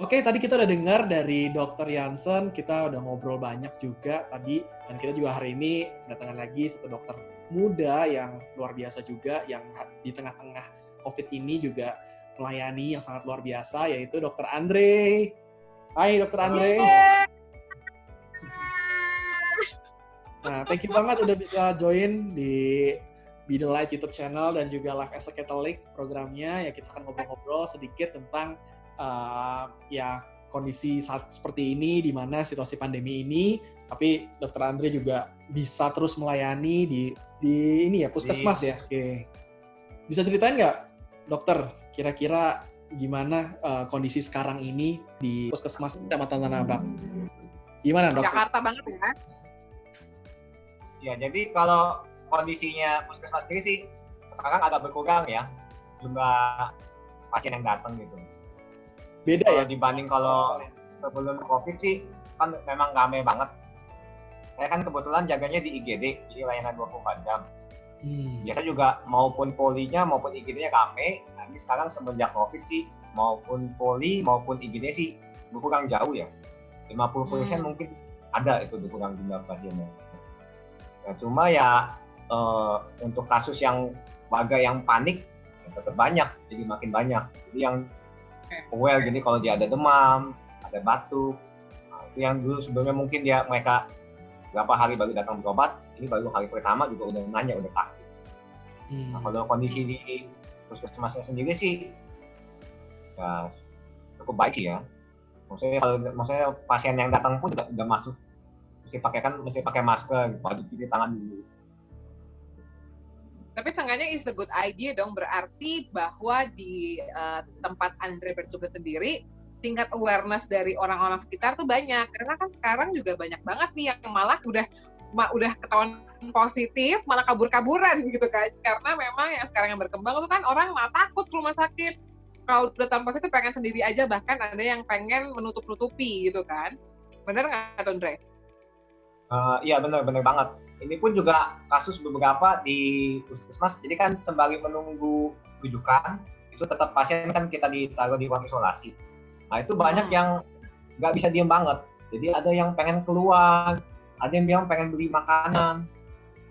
Oke, tadi kita udah dengar dari Dr. Jansen, kita udah ngobrol banyak juga tadi, dan kita juga hari ini kedatangan lagi satu dokter muda yang luar biasa juga, yang di tengah-tengah COVID ini juga melayani yang sangat luar biasa, yaitu Dr. Andre. Hai Dr. Andre. Nah, thank you banget udah bisa join di Be The Light YouTube channel dan juga Life as a Catholic programnya. Ya kita akan ngobrol-ngobrol sedikit tentang ya kondisi saat seperti ini, di mana situasi pandemi ini, tapi Dr. Andre juga bisa terus melayani di ini ya, puskesmas ya. Oke. Bisa ceritain nggak, dokter, kira-kira gimana kondisi sekarang ini di puskesmas Kecamatan Tanah Abang? Gimana, dokter? Jakarta banget ya. Ya, jadi kalau kondisinya puskesmas sendiri sih sekarang agak berkurang ya jumlah pasien yang datang gitu. Beda ya? Dibanding kalau sebelum COVID sih kan memang ramai banget. Saya kan kebetulan jaganya di IGD, jadi layanan 24 jam. Biasa juga maupun polinya maupun IGD-nya ramai. Tapi sekarang semenjak COVID sih maupun poli maupun IGD sih berkurang jauh ya. 50% mungkin ada itu berkurang jumlah pasiennya. Nah, cuma ya untuk kasus yang warga yang panik ya tetap banyak, jadi makin banyak. Jadi yang aware, jadi kalau dia ada demam, ada batuk, nah, itu yang dulu sebelumnya mungkin mereka berapa hari baru datang berobat, ini baru hari pertama juga udah nanya, udah takut. Nah, kalau kondisi di puskesmasnya sendiri sih ya cukup baik sih ya. Maksudnya pasien yang datang pun juga udah masuk mesti pakai masker, wajib cuci tangan dulu. Tapi seenggaknya is a good idea dong, berarti bahwa di tempat Andre bertugas sendiri, tingkat awareness dari orang-orang sekitar tuh banyak. Karena kan sekarang juga banyak banget nih yang malah udah ketahuan positif, malah kabur-kaburan gitu kan. Karena memang yang sekarang yang berkembang itu kan orang malah takut ke rumah sakit. Kalau udah tahun positif pengen sendiri aja, bahkan ada yang pengen menutup-nutupi gitu kan. Bener nggak, Andre? Iya benar banget. Ini pun juga kasus beberapa di puskesmas. Jadi kan sembari menunggu rujukan, itu tetap pasien kan kita ditaruh di ruang isolasi. Nah itu banyak yang nggak bisa diem banget. Jadi ada yang pengen keluar, ada yang bilang pengen beli makanan,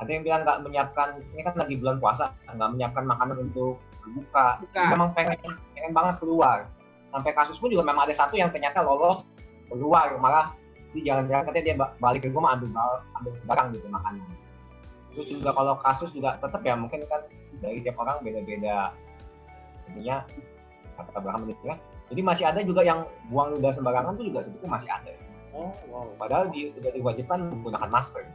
ada yang bilang nggak menyiapkan, ini kan lagi bulan puasa, nggak menyiapkan makanan untuk berbuka. Memang pengen banget keluar. Sampai kasus pun juga memang ada satu yang ternyata lolos keluar, malah di jalan-jalan katanya dia balik ke rumah ambil barang gitu, makanan. Terus juga kalau kasus juga tetap ya mungkin kan dari tiap orang beda-beda intinya kata berapa menit ya. Jadi masih ada juga yang buang ludah sembarangan tuh juga sebetulnya masih ada. Oh, wow. Padahal sudah diwajibkan menggunakan masker.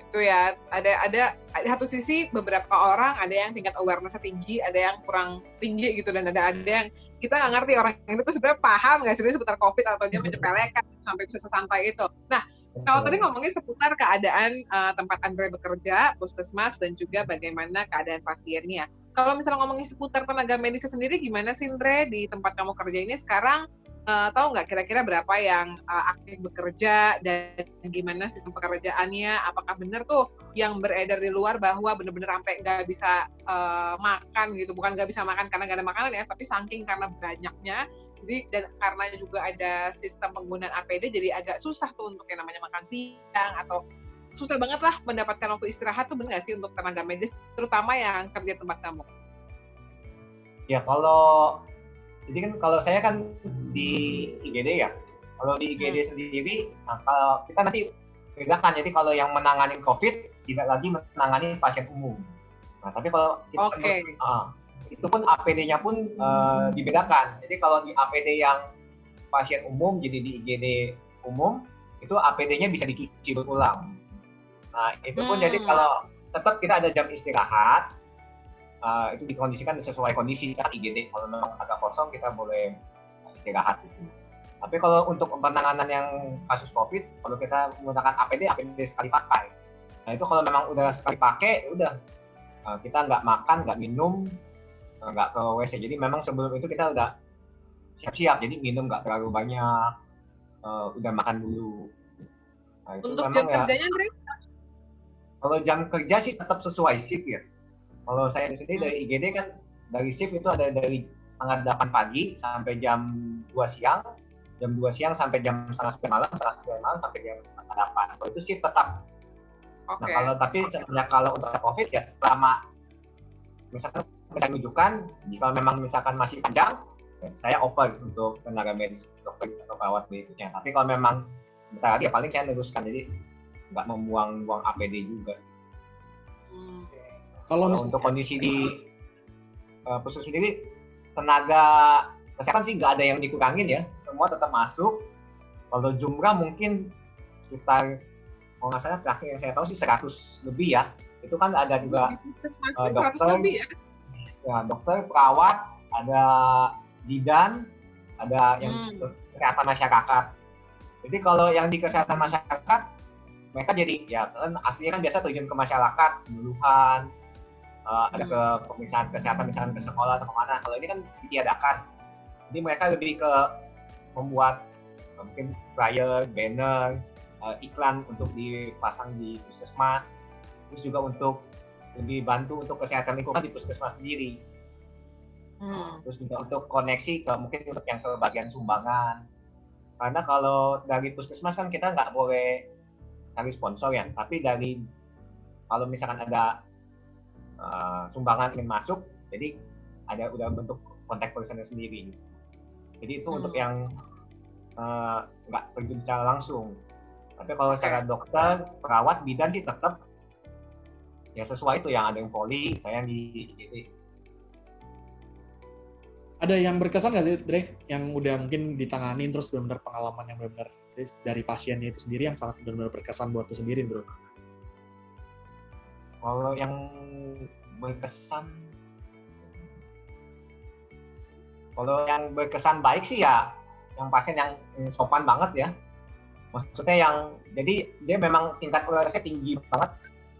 Itu ya, ada satu sisi beberapa orang ada yang tingkat awareness-nya tinggi, ada yang kurang tinggi gitu, dan ada yang kita nggak ngerti orang ini tuh sebenarnya paham nggak sih seputar COVID atau dia menyepelekan sampai bisa sesantai itu. Nah, kalau tadi ngomongin seputar keadaan tempat Andre bekerja, puskesmas, dan juga bagaimana keadaan pasiennya. Kalau misalnya ngomongin seputar tenaga medis sendiri, gimana sih Andre di tempat kamu kerja ini sekarang? Tahu nggak kira-kira berapa yang aktif bekerja dan gimana sistem pekerjaannya? Apakah benar tuh yang beredar di luar bahwa benar-benar sampai nggak bisa makan gitu? Bukan nggak bisa makan karena nggak ada makanan ya, tapi saking karena banyaknya. Jadi dan karena juga ada sistem penggunaan APD, jadi agak susah tuh untuk yang namanya makan siang atau susah banget lah mendapatkan waktu istirahat tuh, benar nggak sih untuk tenaga medis, terutama yang kerja tempat kamu? Ya jadi kan kalau saya kan di IGD ya, kalau di IGD sendiri, nah kalau kita nanti bedakan, jadi kalau yang menangani COVID tidak lagi menangani pasien umum. Nah tapi kalau kita itu pun APD-nya pun dibedakan. Jadi kalau di APD yang pasien umum, jadi di IGD umum, itu APD-nya bisa dicuci berulang. Nah itu pun jadi kalau tetap kita ada jam istirahat, itu dikondisikan sesuai kondisi saat IGD. Kalau memang agak kosong kita boleh istirahat gitu. Tapi kalau untuk penanganan yang kasus COVID, kalau kita menggunakan APD sekali pakai. Nah itu kalau memang udah sekali pakai, udah kita nggak makan, nggak minum, nggak ke WC. Jadi memang sebelum itu kita udah siap-siap. Jadi minum nggak terlalu banyak, udah makan dulu. Nah, itu untuk jam kerjanya, Andre? Kalau jam kerja sih tetap sesuai shift ya. Kalau saya sendiri dari IGD kan dari shift itu ada dari setengah 8 pagi sampai jam 2 siang, jam 2 siang sampai jam setengah 9 malam, setengah 9 malam sampai jam setengah 8. Kalau itu sih tetap. Nah, tapi sebenarnya kalau untuk COVID ya selama misalkan rujukan, kalau memang misalkan masih panjang, saya open untuk tenaga medis, dokter atau perawat berikutnya. Tapi kalau memang bentar lagi ya paling saya neruskan, jadi nggak membuang-buang APD juga. Kalau untuk kondisi di puskesmas sendiri, tenaga kesehatan sih nggak ada yang dikurangin ya, semua tetap masuk. Kalau jumlah mungkin sekitar, kalau nggak salah terakhir yang saya tahu sih 100 lebih ya. Itu kan ada juga dokter, ya, dokter, perawat, ada bidan, ada yang kesehatan masyarakat. Jadi kalau yang di kesehatan masyarakat, mereka jadi ya kan aslinya kan biasa terjun ke masyarakat, penyuluhan, ada ke pemeriksaan kesehatan misalkan ke sekolah atau kemana. Kalau ini kan ditiadakan, jadi mereka lebih ke membuat mungkin flyer, banner, iklan untuk dipasang di puskesmas, terus juga untuk lebih bantu untuk kesehatan lingkungan di puskesmas sendiri. Terus juga untuk koneksi ke mungkin untuk yang ke bagian sumbangan, karena kalau dari puskesmas kan kita nggak boleh cari sponsor ya, tapi dari kalau misalkan ada sumbangan ingin masuk, jadi ada udah bentuk kontak personnya sendiri. Jadi itu untuk yang nggak terjun secara langsung. Tapi kalau secara dokter, perawat, bidan sih tetap ya sesuai itu, yang ada yang poli, saya yang di IGD. Ada yang berkesan nggak sih, Dre? Yang udah mungkin ditanganin terus benar-benar pengalaman yang benar-benar dari pasiennya itu sendiri yang sangat benar-benar berkesan buat tuh sendiri, bro? Kalau yang berkesan, baik sih ya yang pasien yang sopan banget ya. Maksudnya yang, jadi dia memang tingkat toleransinya tinggi banget.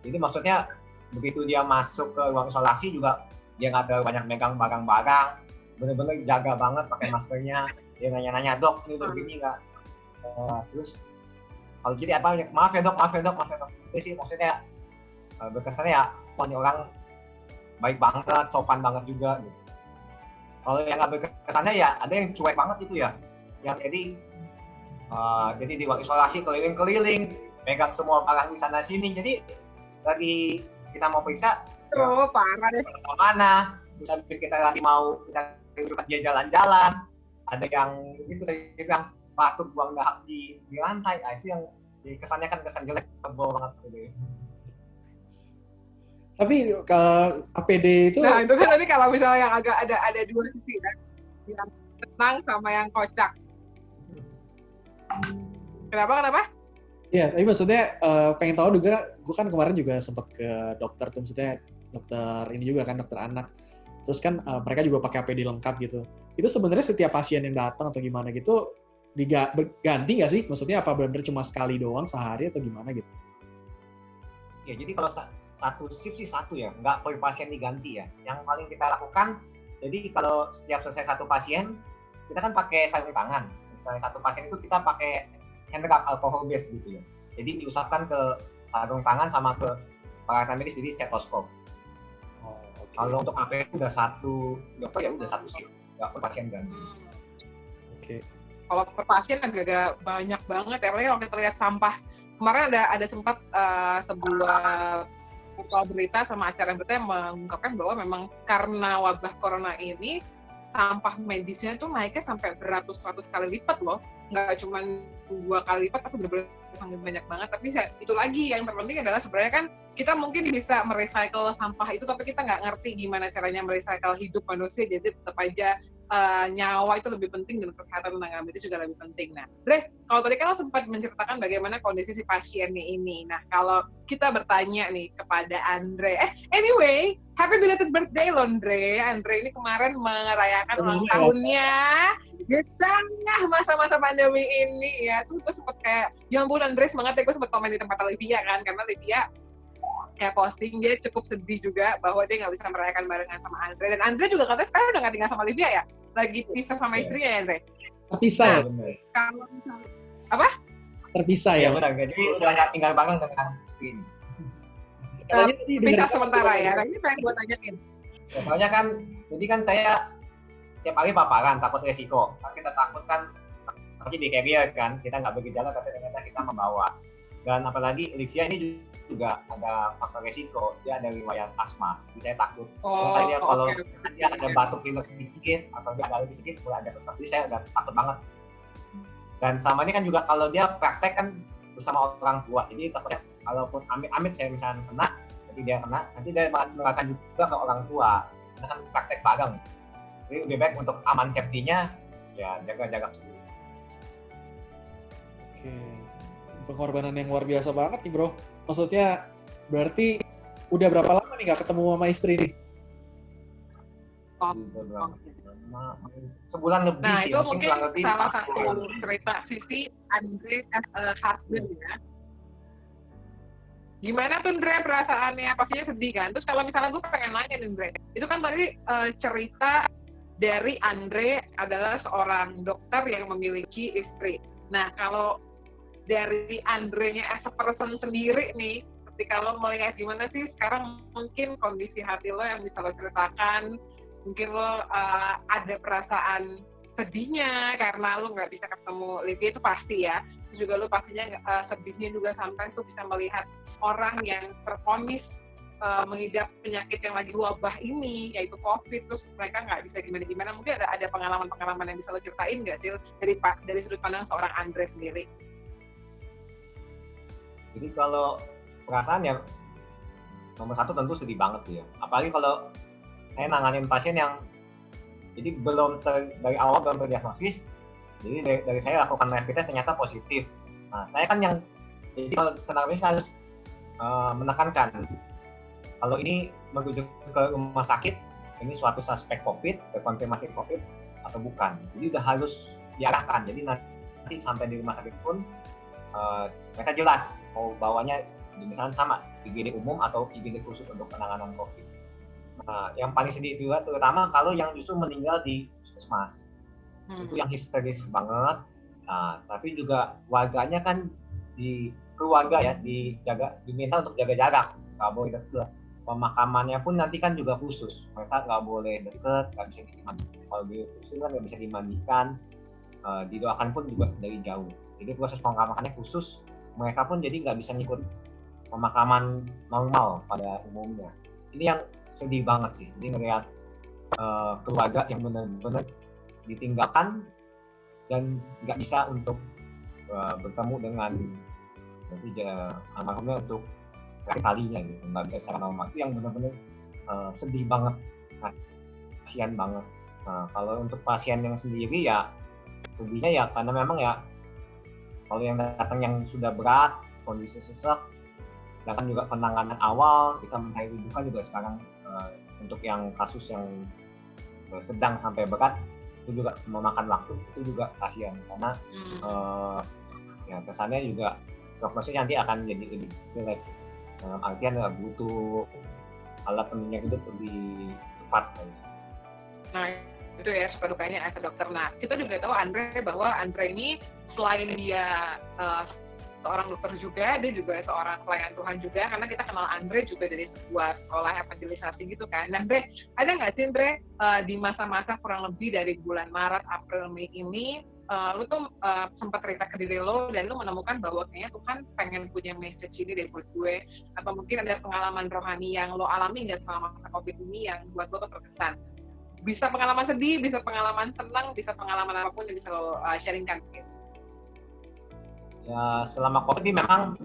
Jadi maksudnya begitu dia masuk ke ruang isolasi juga dia nggak terlalu banyak megang barang-barang, bener-bener jaga banget pakai maskernya. Dia nanya-nanya, dok ini begini nggak? Terus kalau jadi apa, maaf ya dok. Itu sih maksudnya berkesannya ya, ini orang baik banget, sopan banget juga gitu. Kalau yang nggak berkesannya ya ada yang cuek banget itu ya, yang jadi di ruang isolasi keliling-keliling, megang semua barang di sana sini. Jadi lagi kita mau periksa, parah deh. Kemana? Terus habis kita lagi mau kita dia jalan-jalan, ada yang gitu tadi bilang batuk buang dahak di lantai. Itu yang kesannya kan kesan jelek, sebel banget gitu. Tapi ke APD itu, nah itu kan tadi kalau misalnya yang agak ada dua sisi kan, yang tenang sama yang kocak. Kenapa? Iya, tapi maksudnya pengen tahu juga, gue kan kemarin juga sempat ke dokter tuh, maksudnya dokter ini juga kan, dokter anak. Terus kan mereka juga pakai APD lengkap gitu. Itu sebenarnya setiap pasien yang datang atau gimana gitu, ganti nggak sih? Maksudnya apa benar-benar cuma sekali doang sehari atau gimana gitu? Ya, jadi kalau satu shift sih satu ya, nggak per pasien diganti ya. Yang paling kita lakukan, jadi kalau setiap selesai satu pasien, kita kan pakai sarung tangan. Selesai satu pasien itu kita pakai hand rub alcohol base gitu ya. Jadi diusapkan ke sarung tangan sama ke peralatan medis, jadi stetoskop. Okay. Kalau untuk APD udah satu dokter ya udah satu shift, nggak per pasien ganti. Oke. Kalau per pasien agak banyak banget ya, apalagi kalau kita lihat sampah. Kemarin ada sempat sebuah berita sama acara berita yang mengungkapkan bahwa memang karena wabah corona ini sampah medisnya tuh naiknya sampai beratus-ratus kali lipat loh. Nggak cuma 2 kali lipat, tapi benar-benar sangat banyak banget. Tapi itu lagi yang terpenting adalah sebenarnya kan kita mungkin bisa merecycle sampah itu, tapi kita nggak ngerti gimana caranya merecycle hidup manusia. Jadi tetap aja nyawa itu lebih penting dan kesehatan tenaga medis juga lebih penting. Nah, Dre, kalau tadi kan lo sempat menceritakan bagaimana kondisi si pasiennya ini. Nah, kalau kita bertanya nih kepada Andre, anyway, happy belated birthday loh, Andre. Andre ini kemarin merayakan ulang tahunnya di tengah masa-masa pandemi ini ya. Terus gue sempat kayak, ya ampun Andre, semangat ya. Gue sempat komen di tempat Olivia kan, karena Olivia kayak posting dia cukup sedih juga bahwa dia nggak bisa merayakan barengan sama Andre. Dan Andre juga katanya sekarang udah nggak tinggal sama Olivia ya? Lagi pisah sama istrinya ya, Andre? Terpisah ya? Kalau apa? Terpisah ya? Benar, jadi udah nggak tinggal bareng dengan istri ini. Pisah sementara ya. Nah, ini pengen gue tanyain. Ya, soalnya kan, jadi kan saya tiap hari paparan, takut resiko. Kan kita takut kan, apalagi di carrier kan, kita nggak bergejala tapi ternyata kita membawa. Dan apalagi Olivia ini juga ada faktor resiko, dia ada riwayat asma, jadi saya takut. Makanya kalau dia ada batuk pilek sedikit atau dia ada sedikit, mulai ada sesak, jadi saya udah takut banget. Dan sama ini kan juga kalau dia praktek kan bersama orang tua, jadi takutnya kalaupun amit-amit saya misalnya kena, nanti dia kena, nanti dia menularkan juga ke orang tua, karena kan praktek bareng. Jadi lebih baik untuk aman safety-nya, ya jaga-jaga dulu. Oke, pengorbanan yang luar biasa banget nih bro. Maksudnya berarti udah berapa lama nih nggak ketemu sama istri nih? Sebulan lebih. Nah itu mungkin salah satu cerita sisi Andre as a husband ya. Gimana tuh Andre perasaannya? Pastinya sedih kan? Terus kalau misalnya gue pengen nanya nih Andre, itu kan tadi cerita dari Andre adalah seorang dokter yang memiliki istri. Nah kalau dari Andre-nya as a person sendiri nih, ketika lo melihat gimana sih sekarang mungkin kondisi hati lo yang bisa lo ceritakan, mungkin lo ada perasaan sedihnya karena lo nggak bisa ketemu Livia itu pasti ya. Terus juga lo pastinya sedihnya juga sampai lo bisa melihat orang yang tervonis mengidap penyakit yang lagi wabah ini, yaitu COVID, terus mereka nggak bisa gimana-gimana. Mungkin ada pengalaman-pengalaman yang bisa lo ceritain nggak sih dari sudut pandang seorang Andre sendiri? Jadi kalau perasaan ya nomor satu tentu sedih banget sih ya. Apalagi kalau saya nanganin pasien yang jadi dari awal belum terdiagnosis, jadi dari saya lakukan rapid test ternyata positif. Nah saya kan jadi kalau kenapa saya harus menekankan kalau ini merujuk ke rumah sakit, ini suatu suspek COVID, terkonfirmasi COVID atau bukan. Jadi udah harus diarahkan. Jadi nanti sampai di rumah sakit pun mereka jelas mau bawanya misalnya sama IGD umum atau IGD khusus untuk penanganan COVID. Nah, yang paling sedih juga terutama kalau yang justru meninggal di puskesmas. Itu yang histeris banget. Nah, tapi juga warganya kan di keluarga ya diminta untuk jaga jarak, nggak boleh deket. Pemakamannya pun nanti kan juga khusus. Mereka nggak boleh deket, nggak bisa dimandikan. Kalau di khusus kan nggak bisa dimandikan, didoakan pun juga dari jauh. Jadi proses pemakamannya khusus. Mereka pun jadi nggak bisa ngikut pemakaman normal pada umumnya. Ini yang sedih banget sih. Jadi ngelihat keluarga yang benar-benar ditinggalkan dan nggak bisa untuk bertemu dengan almarhumnya untuk kalinya gitu, nggak bisa secara normal. Itu yang benar-benar sedih banget, kasihan banget. Nah, kalau untuk pasien yang sendiri ya sedihnya ya karena memang ya kalau yang datang yang sudah berat, kondisi sesak, sedangkan juga penanganan awal, kita mencari rujukan juga sekarang untuk yang kasus yang sedang sampai berat, itu juga memakan waktu, itu juga kasihan karena ya kesannya juga prognosisnya nanti akan jadi lebih jelek. Artian butuh alat penunjang hidup lebih cepat. Nah itu ya suka dukanya as a dokter. Nah kita juga tahu Andre bahwa Andre ini selain dia seorang dokter juga, dia juga seorang pelayan Tuhan juga, karena kita kenal Andre juga dari sebuah sekolah evangelisasi gitu kan. Nah Andre, ada nggak sih Andre di masa-masa kurang lebih dari bulan Maret, April, Mei ini lu tuh sempat cerita ke diri lo dan lu menemukan bahwa kayaknya Tuhan pengen punya message ini deh buat gue, atau mungkin ada pengalaman rohani yang lo alami nggak selama masa COVID ini yang buat lo tuh berkesan? Bisa pengalaman sedih, bisa pengalaman senang, bisa pengalaman apapun yang bisa lo sharingkan gitu. Ya selama COVID ini memang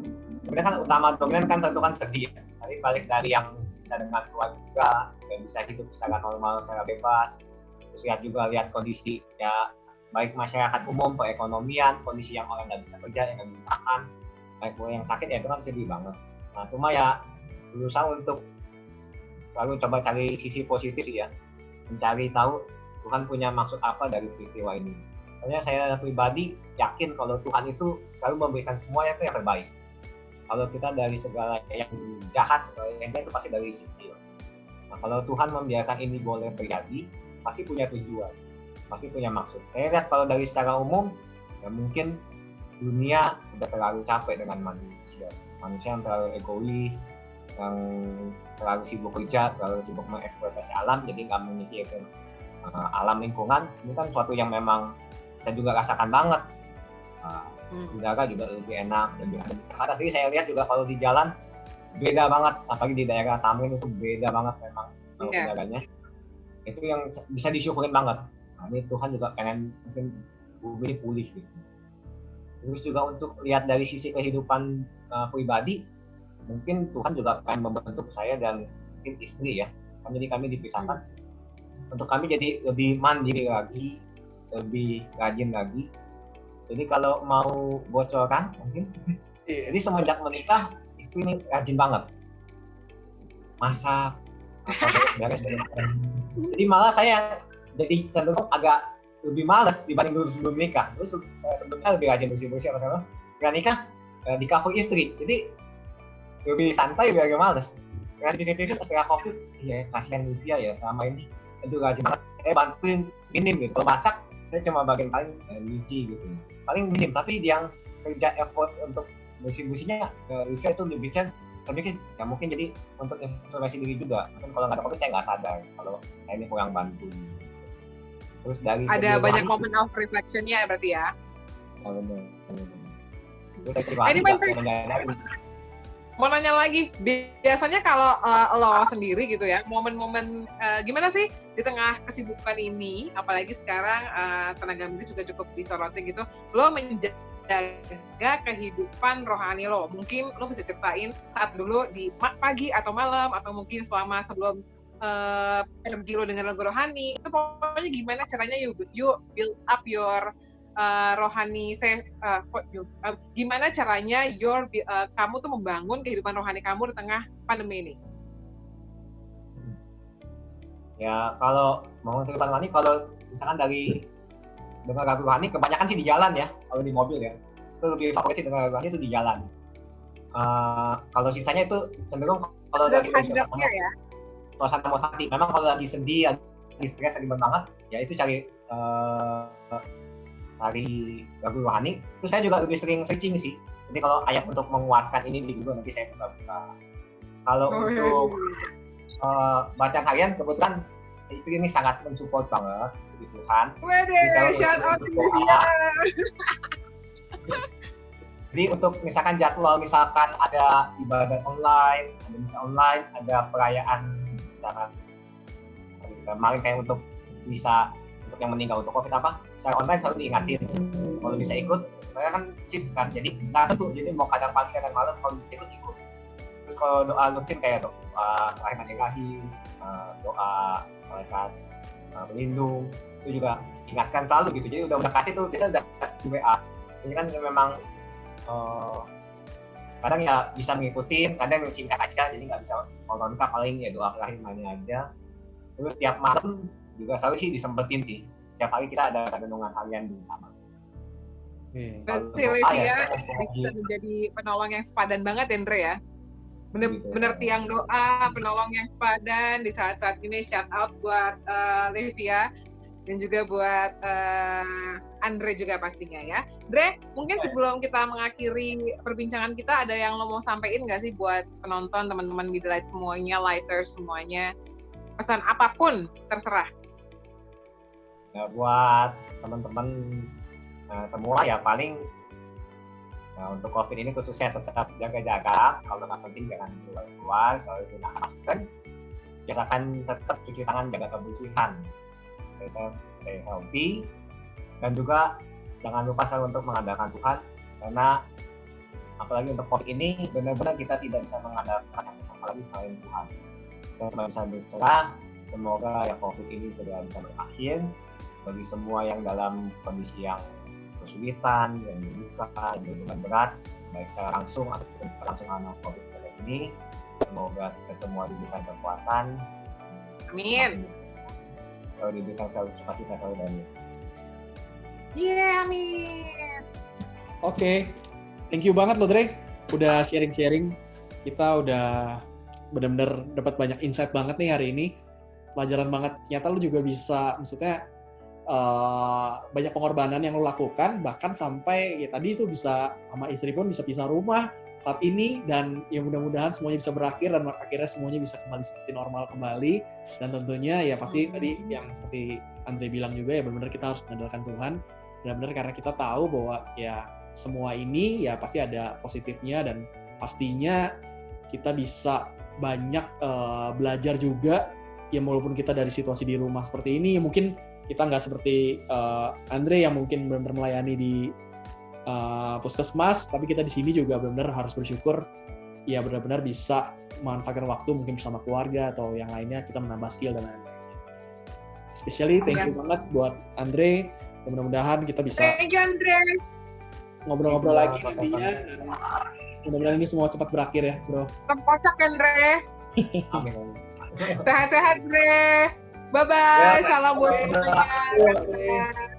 sebenarnya kan utama dominan kan tentu kan sedih ya. Tapi balik dari yang bisa dengan keluarga, yang bisa hidup secara normal, secara bebas, terus lihat kondisi ya baik masyarakat umum, perekonomian, kondisi yang orang nggak bisa kerja, yang nggak bisa makan, baik yang sakit ya itu kan sedih banget. Nah cuma ya berusaha untuk selalu coba cari sisi positif ya, mencari tahu Tuhan punya maksud apa dari peristiwa ini. Soalnya saya pribadi yakin kalau Tuhan itu selalu memberikan semuanya itu yang terbaik. Kalau kita dari segala yang jahat, segala yang jahat itu pasti dari sisi. Nah kalau Tuhan membiarkan ini boleh terjadi, pasti punya tujuan, pasti punya maksud. Saya lihat kalau dari secara umum, ya mungkin dunia sudah terlalu capek dengan manusia yang terlalu egois, yang terlalu sibuk kerja, terlalu sibuk mengeksploitasi alam, jadi nggak memikirkan alam lingkungan, ini kan suatu yang memang saya juga rasakan banget. Udara juga lebih enak, lebih adem. Karena sendiri saya lihat juga kalau di jalan beda banget, apalagi di daerah Tamrin itu beda banget memang udaranya. Itu yang bisa disyukurin banget. Nah, ini Tuhan juga pengen mungkin bumi pulih gitu. Terus juga untuk lihat dari sisi kehidupan pribadi, mungkin Tuhan juga pengen membentuk saya dan mungkin istri ya. Jadi kami dipisahkan. Untuk kami jadi lebih mandiri lagi, lebih rajin lagi. Jadi kalau mau bocoran mungkin, jadi semenjak menikah itu ini rajin banget, masak, beres-beres. Jadi malah saya jadi cenderung agak lebih malas dibanding dulu sebelum nikah. Terus saya sebelumnya lebih rajin bersih-bersih apa-apa. Nggak nikah di cover istri, jadi lebih santai, lebih agak malas. Karena pikir-pikir setelah COVID, ya kasihan Livia ya selama ini itu rajin banget. Saya bantuin minim gitu. Kalau masak saya cuma bagian paling biji gitu, paling minim. Tapi yang kerja effort untuk bersih-bersihnya Livia itu lebihnya terbikin ya mungkin jadi untuk inspirasi diri juga. Mungkin kalau nggak ada COVID saya nggak sadar kalau saya ini kurang bantu. Terus dari ada banyak moment of reflection-nya berarti ya. Benar. Terus saya mau nanya lagi, biasanya kalau lo sendiri gitu ya, momen-momen gimana sih di tengah kesibukan ini, apalagi sekarang tenaga medis juga cukup disoroti gitu, lo menjaga kehidupan rohani lo. Mungkin lo bisa ceritain saat dulu di pagi atau malam, atau mungkin sebelum pergi lo dengan lagu rohani, itu pokoknya gimana caranya you build up your rohani, gimana caranya kamu tuh membangun kehidupan rohani kamu di tengah pandemi ini? Ya kalau mau kehidupan rohani, kalau misalkan dari dengar lagu rohani, kebanyakan sih di jalan ya. Kalau di mobil ya, itu lebih favorit sih dengar lagu rohani itu di jalan. Kalau sisanya itu cenderung kalau lagi ya. Suasana mau hati. Memang kalau lagi sedih, lagi stres, lagi banget, ya itu cari lagu rohani. Terus saya juga lebih sering searching sih. Jadi kalau ayat untuk menguatkan ini di Google nanti saya buka. Kalau untuk bacaan harian kebetulan istri ini sangat mensupport banget di Tuhan. Shout out to dia. Jadi untuk misalkan jadwal, misalkan ada ibadah online, ada misa online, ada perayaan misalkan kemarin kayak untuk misa untuk yang meninggal untuk COVID apa, secara online selalu diingatin kalau bisa ikut. Saya kan shift kan, jadi nggak tentu, jadi mau kadang pagi kadang malam, kalau bisa ikut. Terus kalau doa rutin kayak doa rahmat ilahi, doa malaikat pelindung, itu juga ingatkan selalu gitu. Jadi udah mendekati tuh kita udah di WA. Ini kan memang kadang ya bisa mengikuti, kadang singkat aja, jadi nggak bisa kalau lengkap, paling ya doa terakhir mana aja. Terus tiap malam juga selalu sih disempetin sih. Tiap hari kita ada renungan harian bersama. Berarti Livia bisa menjadi penolong yang sepadan banget, Andre ya. Bener tiang doa, penolong yang sepadan di saat-saat ini. Shout out buat Livia dan juga buat Andre juga pastinya ya. Andre, mungkin sebelum kita mengakhiri perbincangan kita, ada yang lo mau sampein nggak sih buat penonton, teman-teman Midlight semuanya, lighters semuanya? Pesan apapun, terserah. Ya, buat teman-teman semua ya paling untuk COVID ini khususnya tetap jaga jarak. Kalau nggak penting jangan keluar, selalu gunakan masker. Biasakan tetap cuci tangan, jaga kebersihan. Stay healthy. Dan juga jangan lupa selalu untuk mengandalkan Tuhan, karena apalagi untuk COVID ini benar-benar kita tidak bisa mengandalkan yang sama lagi selain Tuhan. Kita cuma bisa berserah. Semoga ya COVID ini segera bisa berakhir bagi semua yang dalam kondisi yang kesulitan, yang dibuka, yang beban berat, baik secara langsung atau tidak langsung karena COVID ini. Semoga kita semua diberikan kekuatan. Amin. Kalau diberikan selalu sukacita selalu dari Yesus. Amin. Oke. Thank you banget loh Dre, udah sharing-sharing. Kita udah benar-benar dapat banyak insight banget nih hari ini. Pelajaran banget. Ternyata lu juga bisa, maksudnya banyak pengorbanan yang lo lakukan, bahkan sampai ya tadi itu bisa sama istri pun bisa pisah rumah, saat ini, dan ya mudah-mudahan semuanya bisa berakhir dan akhirnya semuanya bisa kembali seperti normal kembali. Dan tentunya ya pasti tadi yang seperti Andre bilang juga ya benar-benar kita harus mengandalkan Tuhan, benar-benar karena kita tahu bahwa ya semua ini ya pasti ada positifnya, dan pastinya kita bisa banyak belajar juga ya, walaupun kita dari situasi di rumah seperti ini mungkin kita nggak seperti Andre yang mungkin benar-benar melayani di puskesmas, tapi kita di sini juga benar-benar harus bersyukur ya benar-benar bisa memanfaatkan waktu mungkin bersama keluarga atau yang lainnya, kita menambah skill dan lain-lain. Especially thank you banget buat Andre, mudah-mudahan kita bisa Thank you Andre. Ngobrol-ngobrol lagi nantinya, dan mudah-mudahan ini semua cepat berakhir ya bro. Tetap kocak Andre. Amin. Sehat-sehat Andre. Bye-bye. Salam buat semuanya.